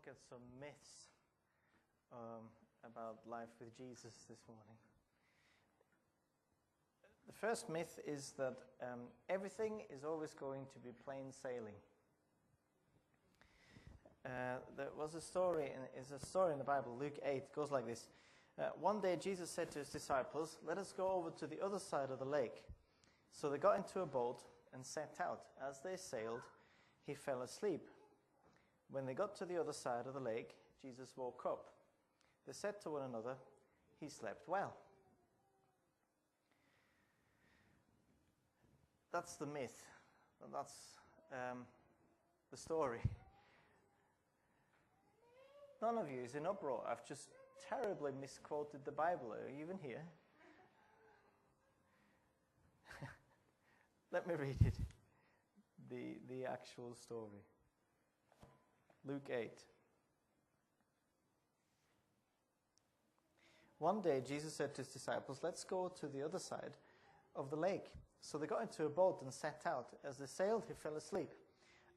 look at some myths about life with Jesus this morning. The first myth is that everything is always going to be plain sailing. There was a story, in the Bible, Luke 8, it goes like this. One day Jesus said to his disciples, "Let us go over to the other side of the lake." So they got into a boat and set out. As they sailed, he fell asleep. When they got to the other side of the lake, Jesus woke up. They said to one another, "He slept well." That's the myth. That's the story. None of you is in uproar. I've just terribly misquoted the Bible. Are you even here? Let me read it. The actual story. Luke 8. One day Jesus said to his disciples, "Let's go to the other side of the lake." So they got into a boat and set out. As they sailed, he fell asleep.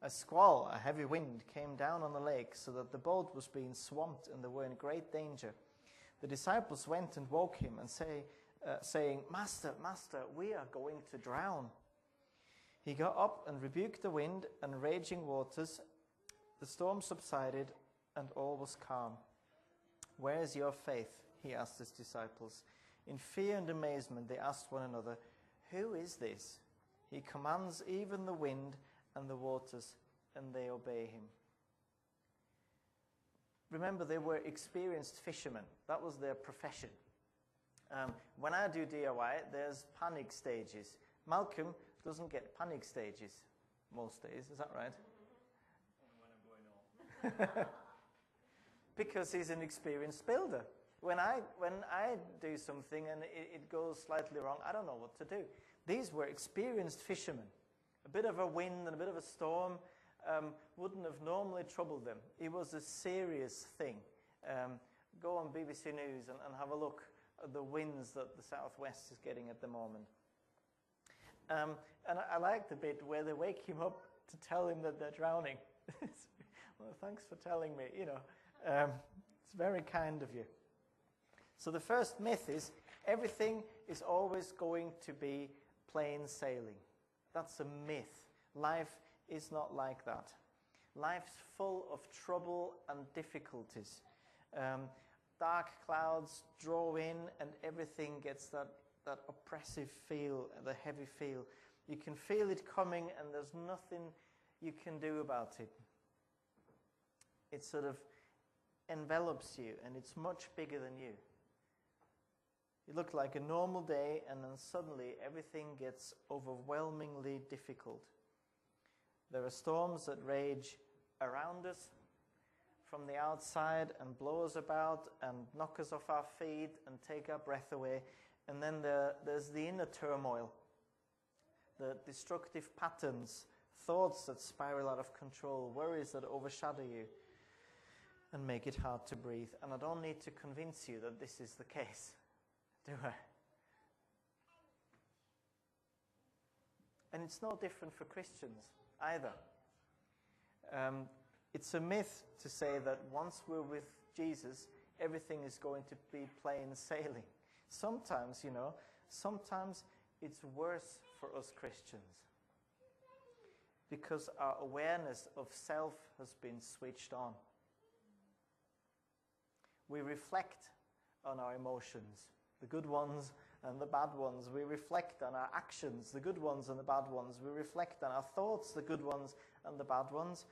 A squall, a heavy wind, came down on the lake so that the boat was being swamped and they were in great danger. The disciples went and woke him and saying, "Master, Master, we are going to drown." He got up and rebuked the wind and raging waters. The storm subsided and all was calm. "Where is your faith?" he asked his disciples. In fear and amazement they asked one another, "Who is this? He commands even the wind and the waters, and they obey him." Remember, they were experienced fishermen. That was their profession. When I do DIY, there's panic stages. Malcolm doesn't get panic stages most days, is that right? When I'm going home. Because he's an experienced builder. When I do something and it goes slightly wrong, I don't know what to do. These were experienced fishermen. A bit of a wind and a bit of a storm wouldn't have normally troubled them. It was a serious thing. Go on BBC News and have a look at the winds that the southwest is getting at the moment. And I like the bit where they wake him up to tell him that they're drowning. Well, thanks for telling me. It's very kind of you. So the first myth is everything is always going to be plain sailing. That's a myth. Life is not like that. Life's full of trouble and difficulties. Dark clouds draw in and everything gets that oppressive feel, the heavy feel. You can feel it coming and there's nothing you can do about it. It sort of envelops you and it's much bigger than you. It looked like a normal day and then suddenly everything gets overwhelmingly difficult. There are storms that rage around us from the outside and blow us about and knock us off our feet and take our breath away. And then there's the inner turmoil, the destructive patterns, thoughts that spiral out of control, worries that overshadow you and make it hard to breathe. And I don't need to convince you that this is the case, do I? And it's no different for Christians either. It's a myth to say that once we're with Jesus, everything is going to be plain sailing. Sometimes, sometimes it's worse for us Christians because our awareness of self has been switched on. We reflect on our emotions, the good ones and the bad ones. We reflect on our actions, the good ones and the bad ones. We reflect on our thoughts, the good ones and the bad ones.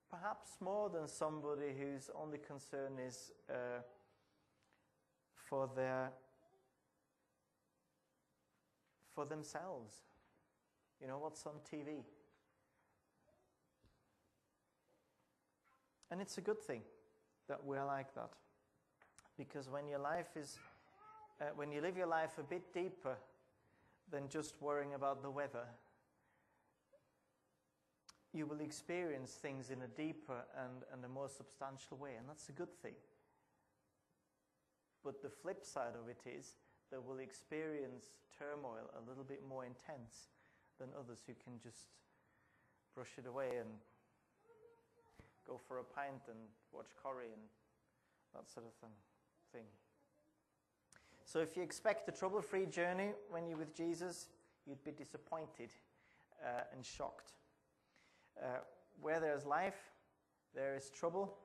Perhaps more than somebody whose only concern is for themselves. What's on TV. And it's a good thing that we're like that. Because when you live your life a bit deeper than just worrying about the weather, you will experience things in a deeper and a more substantial way, and that's a good thing. But the flip side of it is that we'll experience turmoil a little bit more intense than others who can just brush it away and go go for a pint and watch Corrie and that sort of thing. So if you expect a trouble-free journey when you're with Jesus, you'd be disappointed and shocked. Where there's life, there is trouble,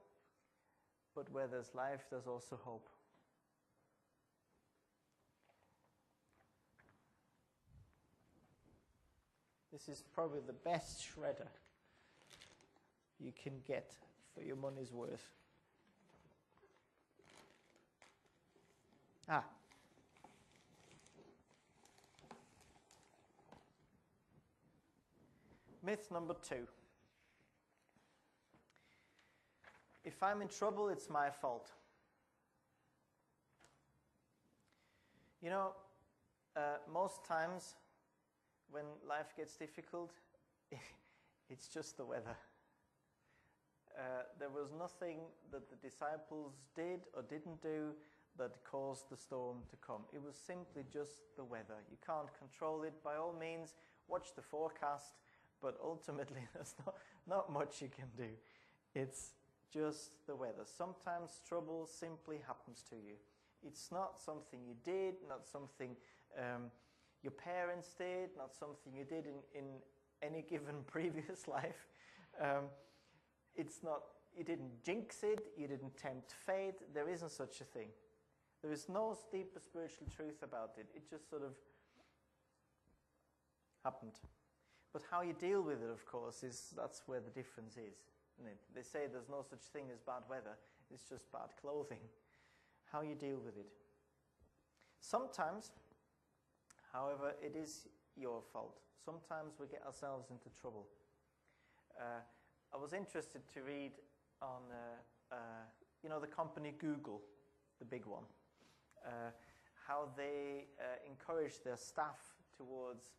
but where there's life, there's also hope. This is probably the best shredder you can get for your money's worth. Myth number 2. If I'm in trouble, it's my fault. You know, most times when life gets difficult, it's just the weather. There was nothing that the disciples did or didn't do that caused the storm to come. It was simply just the weather. You can't control it. By all means, watch the forecast, but ultimately there's not much you can do. It's just the weather. Sometimes trouble simply happens to you. It's not something you did, not something your parents did, not something you did in any given previous life. It's not, you didn't jinx it, you didn't tempt fate. There isn't such a thing. There is no deeper spiritual truth about it. It just sort of happened. But how you deal with it, of course, that's where the difference is, isn't it? They say there's no such thing as bad weather. It's just bad clothing. How you deal with it. Sometimes, however, it is your fault. Sometimes we get ourselves into trouble. I was interested to read on, the company Google, the big one, how they encourage their staff towards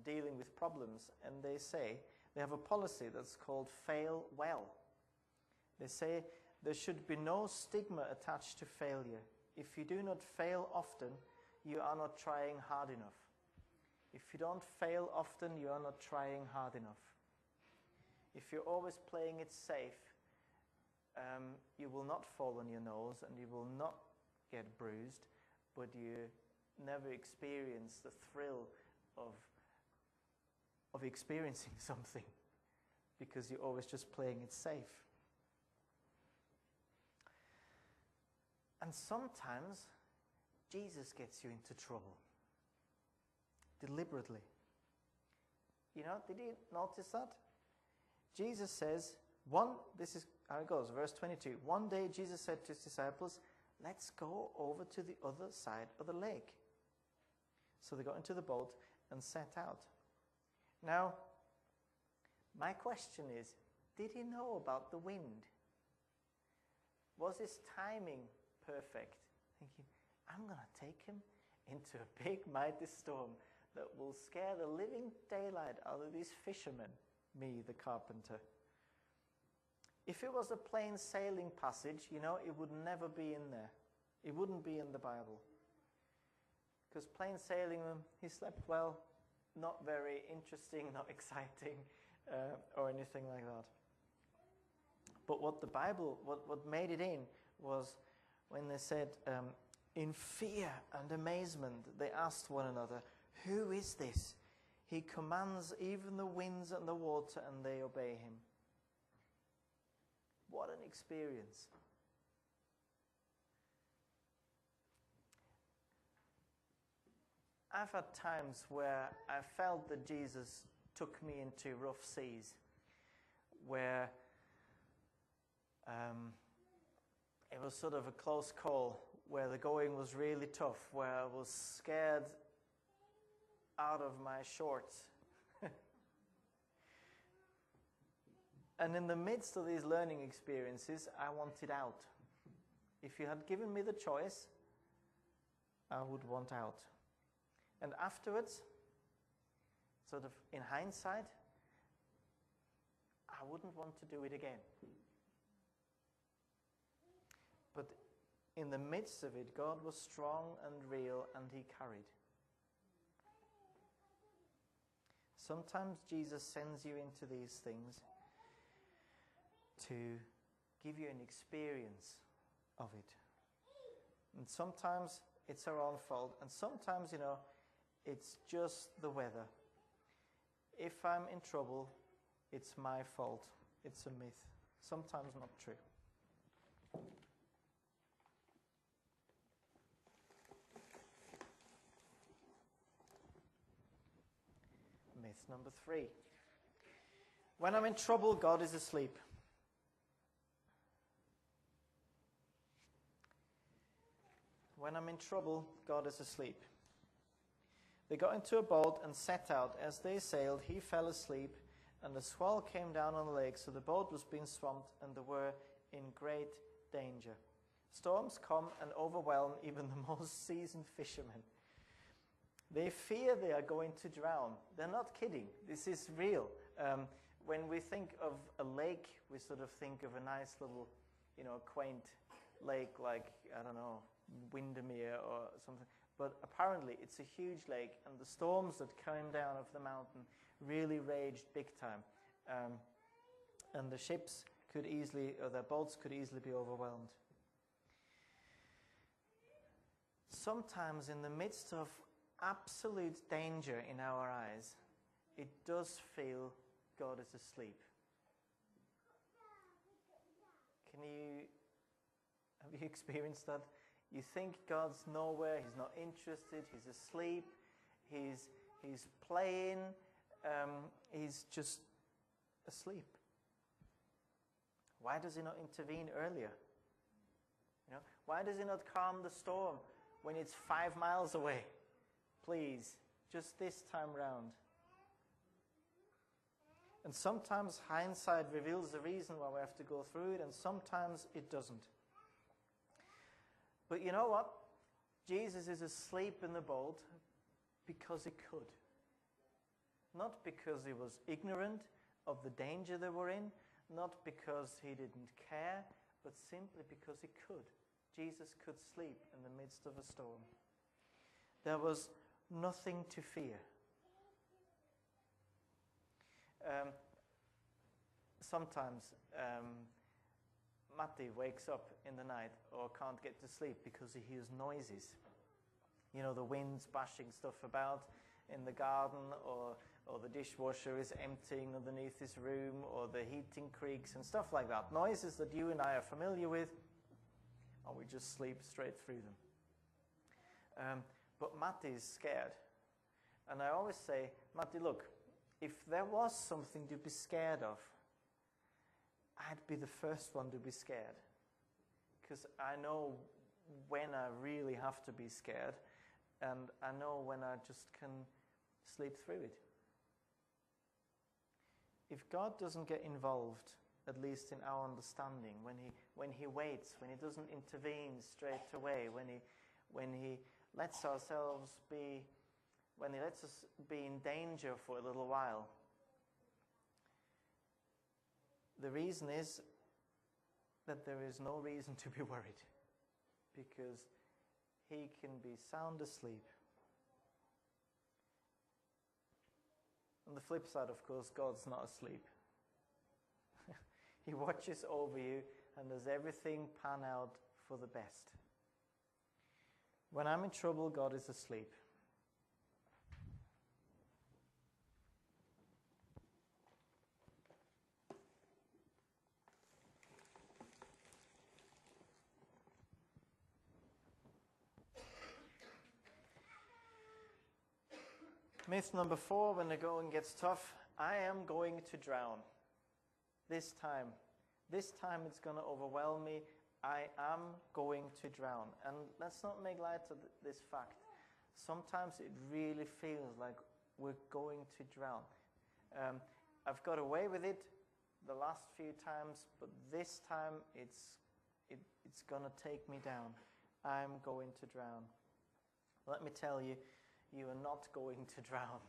dealing with problems. And they say they have a policy that's called fail well. They say there should be no stigma attached to failure. If you do not fail often, you are not trying hard enough. If you don't fail often, you are not trying hard enough. If you're always playing it safe, you will not fall on your nose and you will not get bruised, but you never experience the thrill of experiencing something because you're always just playing it safe. And sometimes Jesus gets you into trouble deliberately. You know, did you notice that? Jesus says, this is how it goes, verse 22. One day Jesus said to his disciples, let's go over to the other side of the lake. So they got into the boat and set out. Now, my question is, did he know about the wind? Was his timing perfect? Thinking, I'm going to take him into a big, mighty storm that will scare the living daylight out of these fishermen, me, the carpenter. If it was a plain sailing passage, it would never be in there. It wouldn't be in the Bible. Because plain sailing, he slept well, not very interesting, not exciting, or anything like that. But what the Bible, what made it in was when they said, in fear and amazement, they asked one another, who is this? He commands even the winds and the water, and they obey him. What an experience. I've had times where I felt that Jesus took me into rough seas, where it was sort of a close call, where the going was really tough, where I was scared out of my shorts. And in the midst of these learning experiences, I wanted out. If you had given me the choice, I would want out. And afterwards, sort of in hindsight, I wouldn't want to do it again. But in the midst of it, God was strong and real, and he carried. Sometimes Jesus sends you into these things to give you an experience of it. And sometimes it's our own fault, and sometimes, it's just the weather. If I'm in trouble, it's my fault. It's a myth. Sometimes not true. Myth number 3. When I'm in trouble, God is asleep. When I'm in trouble, God is asleep. They got into a boat and set out. As they sailed, he fell asleep, and a squall came down on the lake, so the boat was being swamped, and they were in great danger. Storms come and overwhelm even the most seasoned fishermen. They fear they are going to drown. They're not kidding. This is real. When we think of a lake, we sort of think of a nice little, quaint lake like, I don't know, Windermere or something. But apparently it's a huge lake, and the storms that came down off the mountain really raged big time. And the ships could easily, or their boats could easily be overwhelmed. Sometimes in the midst of absolute danger in our eyes, it does feel God is asleep. Have you experienced that? You think God's nowhere, he's not interested, he's asleep, he's playing, he's just asleep. Why does he not intervene earlier? Why does he not calm the storm when it's 5 miles away? Please, just this time round. And sometimes hindsight reveals the reason why we have to go through it, and sometimes it doesn't. But you know what? Jesus is asleep in the boat because he could. Not because he was ignorant of the danger they were in, not because he didn't care, but simply because he could. Jesus could sleep in the midst of a storm. There was nothing to fear. Sometimes Matti wakes up in the night or can't get to sleep because he hears noises. The wind's bashing stuff about in the garden, or the dishwasher is emptying underneath his room, or the heating creaks and stuff like that. Noises that you and I are familiar with, and we just sleep straight through them. But Matti is scared. And I always say, Matti, look, if there was something to be scared of, I'd be the first one to be scared. Because I know when I really have to be scared, and I know when I just can sleep through it. If God doesn't get involved, at least in our understanding, when he waits, when he doesn't intervene straight away, when he lets us be in danger for a little while, the reason is that there is no reason to be worried, because he can be sound asleep. On the flip side, of course, God's not asleep. He watches over you and does everything pan out for the best. When I'm in trouble, God is asleep. Myth number 4, when the going gets tough, I am going to drown. This time it's going to overwhelm me. I am going to drown. And let's not make light of this fact. Sometimes it really feels like we're going to drown. I've got away with it the last few times, but this time it's going to take me down. I'm going to drown. Let me tell you, you are not going to drown.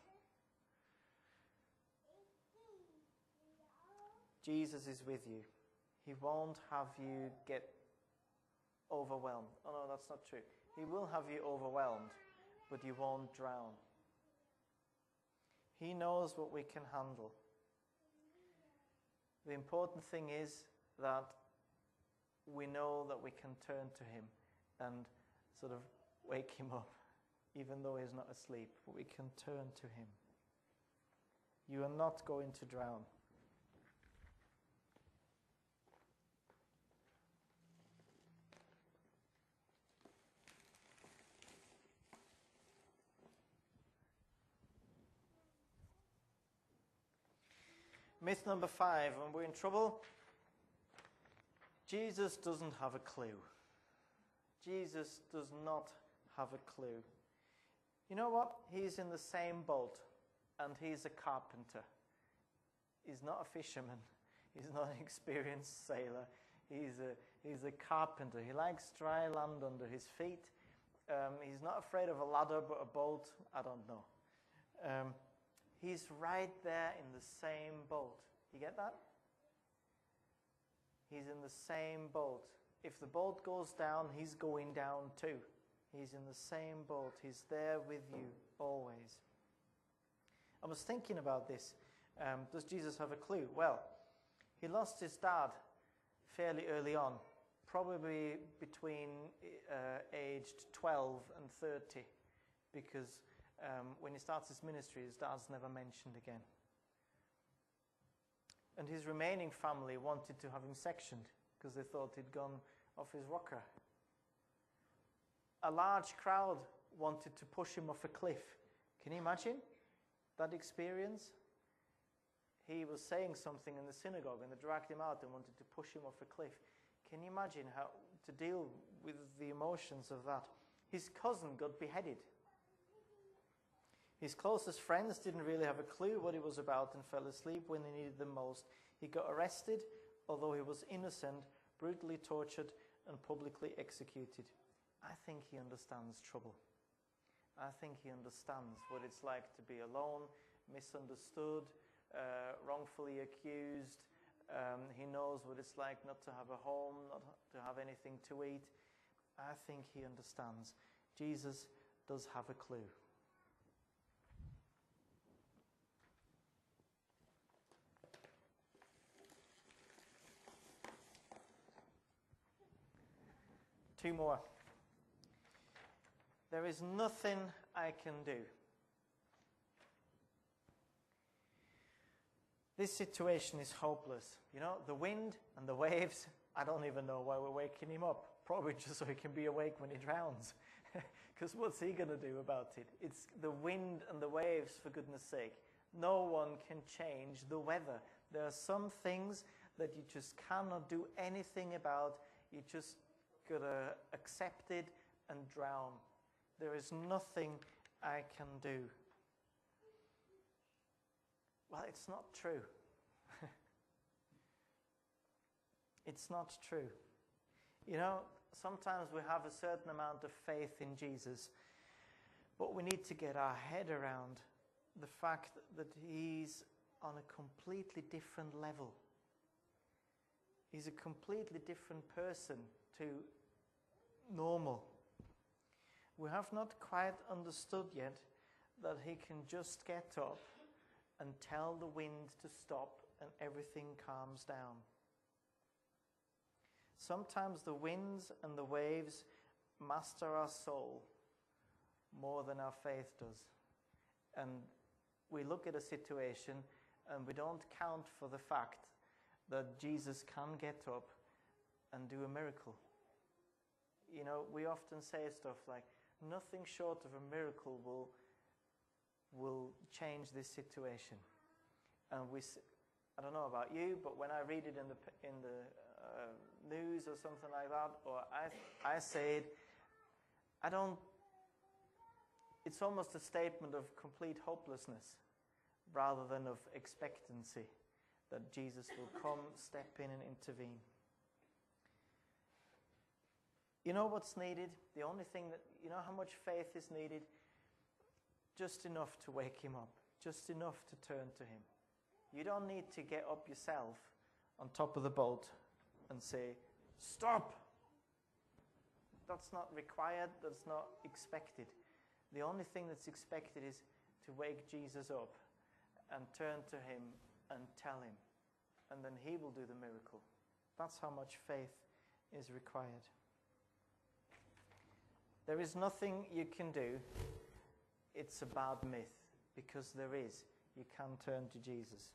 Jesus is with you. He won't have you get overwhelmed. Oh no, that's not true. He will have you overwhelmed, but you won't drown. He knows what we can handle. The important thing is that we know that we can turn to him and sort of wake him up, even though he's not asleep. We can turn to him. You are not going to drown. Myth number 5, when we're in trouble, Jesus doesn't have a clue. Jesus does not have a clue. You know what? He's in the same boat, and he's a carpenter. He's not a fisherman. He's not an experienced sailor. He's a carpenter. He likes dry land under his feet. He's not afraid of a ladder, but a boat, I don't know. He's right there in the same boat. You get that? He's in the same boat. If the boat goes down, he's going down too. He's in the same boat. He's there with you always. I was thinking about this. Does Jesus have a clue? Well, he lost his dad fairly early on, probably between aged 12 and 30, because when he starts his ministry, his dad's never mentioned again. And his remaining family wanted to have him sectioned because they thought he'd gone off his rocker. A large crowd wanted to push him off a cliff. Can you imagine that experience? He was saying something in the synagogue and they dragged him out and wanted to push him off a cliff. Can you imagine how to deal with the emotions of that? His cousin got beheaded. His closest friends didn't really have a clue what he was about and fell asleep when they needed them most. He got arrested, although he was innocent, brutally tortured, and publicly executed. I think he understands trouble. I think he understands what it's like to be alone, misunderstood, wrongfully accused. He knows what it's like not to have a home, not to have anything to eat. I think he understands. Jesus does have a clue. Two more. There is nothing I can do. This situation is hopeless. You know, the wind and the waves, I don't even know why we're waking him up. Probably just so he can be awake when he drowns. Because what's he going to do about it? It's the wind and the waves, for goodness sake. No one can change the weather. There are some things that you just cannot do anything about. You just got to accept it and drown. There is nothing I can do. Well, it's not true. It's not true. You know, sometimes we have a certain amount of faith in Jesus, but we need to get our head around the fact that he's on a completely different level. He's a completely different person to normal. We have not quite understood yet that he can just get up and tell the wind to stop and everything calms down. Sometimes the winds and the waves master our soul more than our faith does. And we look at a situation and we don't count for the fact that Jesus can get up and do a miracle. You know, we often say stuff like, nothing short of a miracle will change this situation. And I don't know about you, but when I read it in the news or something like that, or I say it, it's almost a statement of complete hopelessness rather than of expectancy that Jesus will come, step in and intervene. You know what's needed? The only thing you know how much faith is needed? Just enough to wake him up. Just enough to turn to him. You don't need to get up yourself on top of the boat and say, stop! That's not required. That's not expected. The only thing that's expected is to wake Jesus up and turn to him and tell him. And then he will do the miracle. That's how much faith is required. There is nothing you can do. It's a bad myth, because there is. You can turn to Jesus.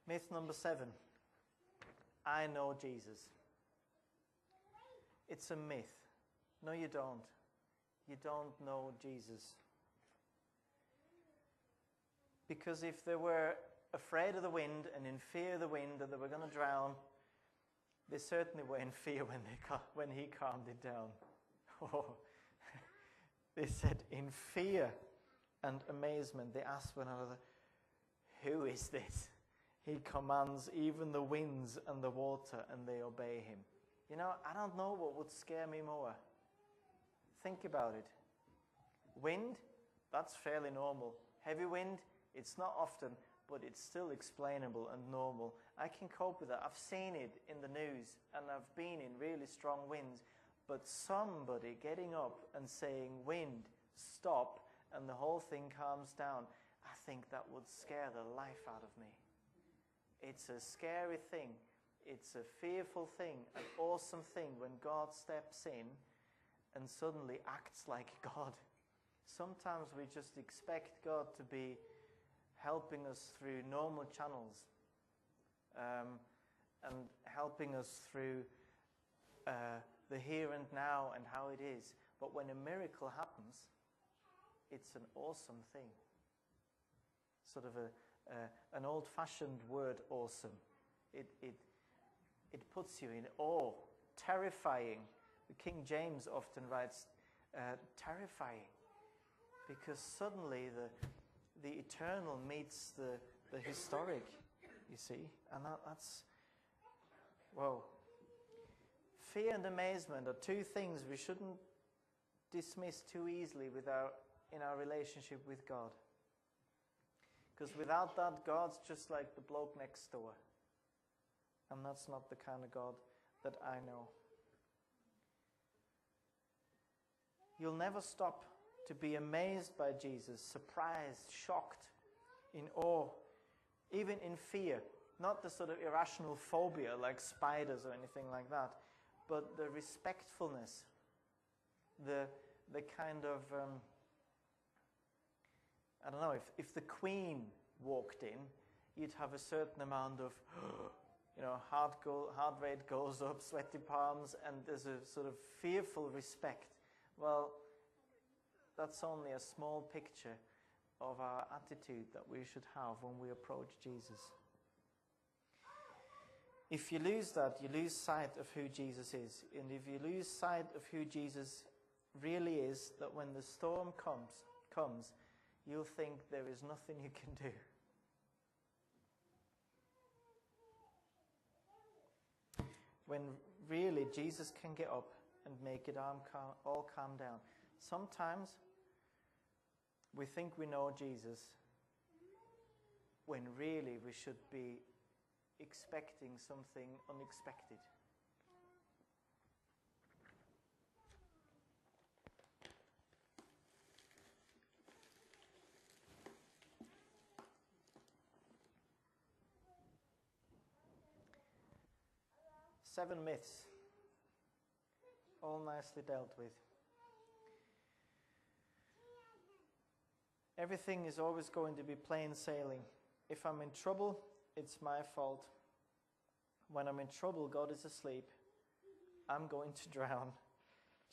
Myth number 7. I know Jesus. It's a myth. No, you don't. You don't know Jesus. Because if they were afraid of the wind and in fear of the wind that they were going to drown, they certainly were in fear when he calmed it down. Oh. They said in fear and amazement, they asked one another, who is this? He commands even the winds and the water, and they obey him. You know, I don't know what would scare me more. Think about it. Wind, that's fairly normal. Heavy wind, it's not often, but it's still explainable and normal. I can cope with that. I've seen it in the news, and I've been in really strong winds. But somebody getting up and saying, wind, stop, and the whole thing calms down, I think that would scare the life out of me. It's a scary thing. It's a fearful thing, an awesome thing when God steps in and suddenly acts like God. Sometimes we just expect God to be helping us through normal channels and helping us through the here and now and how it is. But when a miracle happens, it's an awesome thing. Sort of an old-fashioned word, awesome. It puts you in awe, terrifying. The King James often writes terrifying, because suddenly the eternal meets the historic, you see, and that's, whoa. Fear and amazement are two things we shouldn't dismiss too easily in our relationship with God. Because without that, God's just like the bloke next door. And that's not the kind of God that I know. You'll never stop to be amazed by Jesus, surprised, shocked, in awe, even in fear. Not the sort of irrational phobia like spiders or anything like that, but the respectfulness, the kind of... I don't know, if the Queen walked in, you'd have a certain amount of, heart rate goes up, sweaty palms, and there's a sort of fearful respect. Well, that's only a small picture of our attitude that we should have when we approach Jesus. If you lose that, you lose sight of who Jesus is. And if you lose sight of who Jesus really is, that when the storm comes, you'll think there is nothing you can do. When really Jesus can get up and make it all calm down. Sometimes we think we know Jesus when really we should be expecting something unexpected. Seven myths, all nicely dealt with. Everything is always going to be plain sailing. If I'm in trouble, it's my fault. When I'm in trouble, God is asleep. I'm going to drown.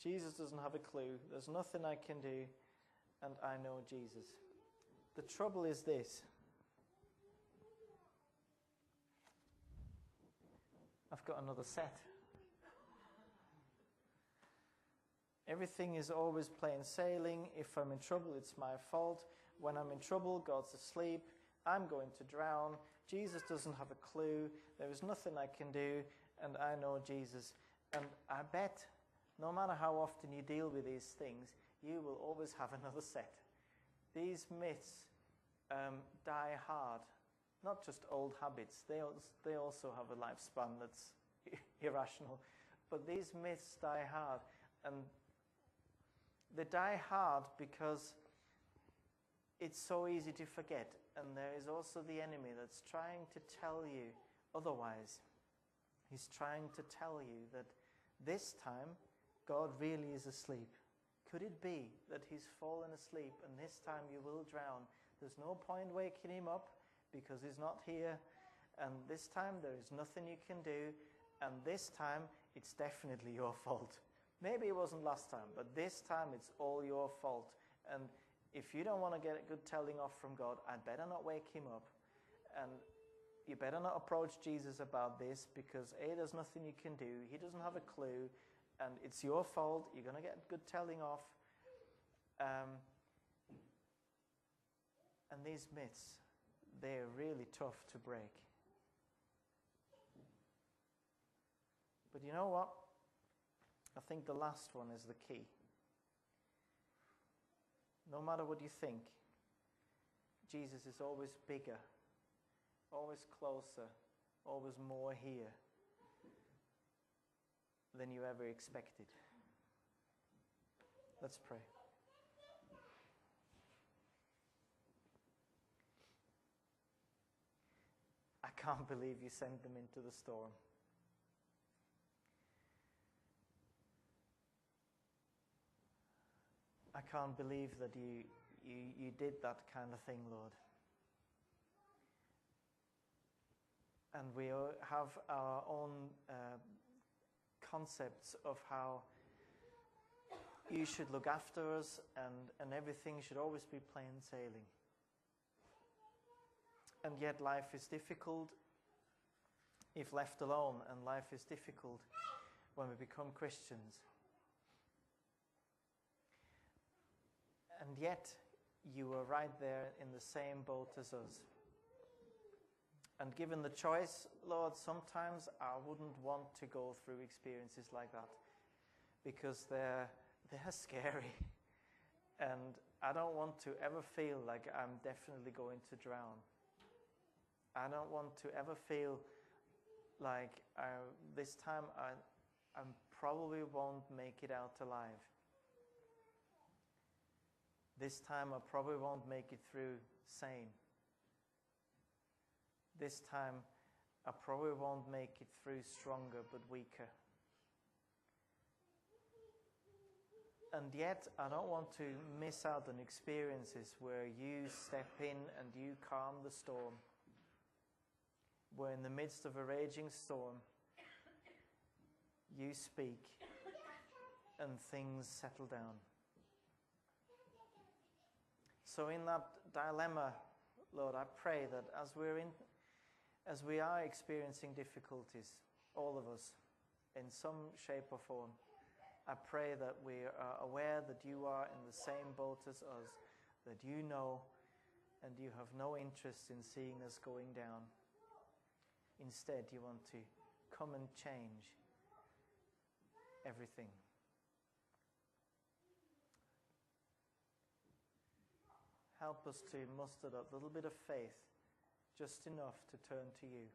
Jesus doesn't have a clue. There's nothing I can do, and I know Jesus. The trouble is this. I've got another set. Everything is always plain sailing. If I'm in trouble, it's my fault. When I'm in trouble, God's asleep. I'm going to drown. Jesus doesn't have a clue. There is nothing I can do, and I know Jesus. And I bet, no matter how often you deal with these things, you will always have another set. These myths die hard. Not just old habits. They also have a lifespan that's irrational. But these myths die hard. And they die hard because it's so easy to forget. And there is also the enemy that's trying to tell you otherwise. He's trying to tell you that this time God really is asleep. Could it be that he's fallen asleep and this time you will drown? There's no point waking him up because he's not here. And this time there is nothing you can do. And this time it's definitely your fault. Maybe it wasn't last time, but this time it's all your fault. And if you don't want to get a good telling off from God, I'd better not wake him up. And you better not approach Jesus about this because A, there's nothing you can do. He doesn't have a clue. And it's your fault. You're going to get good telling off. And these myths, they're really tough to break. But you know what? I think the last one is the key. No matter what you think, Jesus is always bigger, always closer, always more here than you ever expected. Let's pray. I can't believe you sent them into the storm. I can't believe that you did that kind of thing, Lord. And we have our own concepts of how you should look after us and everything should always be plain sailing. And yet life is difficult if left alone, and life is difficult when we become Christians. And yet you were right there in the same boat as us. And given the choice, Lord, sometimes I wouldn't want to go through experiences like that because they're scary. And I don't want to ever feel like I'm definitely going to drown. I don't want to ever feel like this time I probably won't make it out alive. This time I probably won't make it through sane. This time I probably won't make it through stronger but weaker. And yet I don't want to miss out on experiences where you step in and you calm the storm. Where in the midst of a raging storm, you speak and things settle down. So in that dilemma, Lord, I pray that as we are experiencing difficulties, all of us, in some shape or form, I pray that we are aware that you are in the same boat as us, that you know and you have no interest in seeing us going down. Instead, you want to come and change everything. Help us to muster that little bit of faith, just enough to turn to you.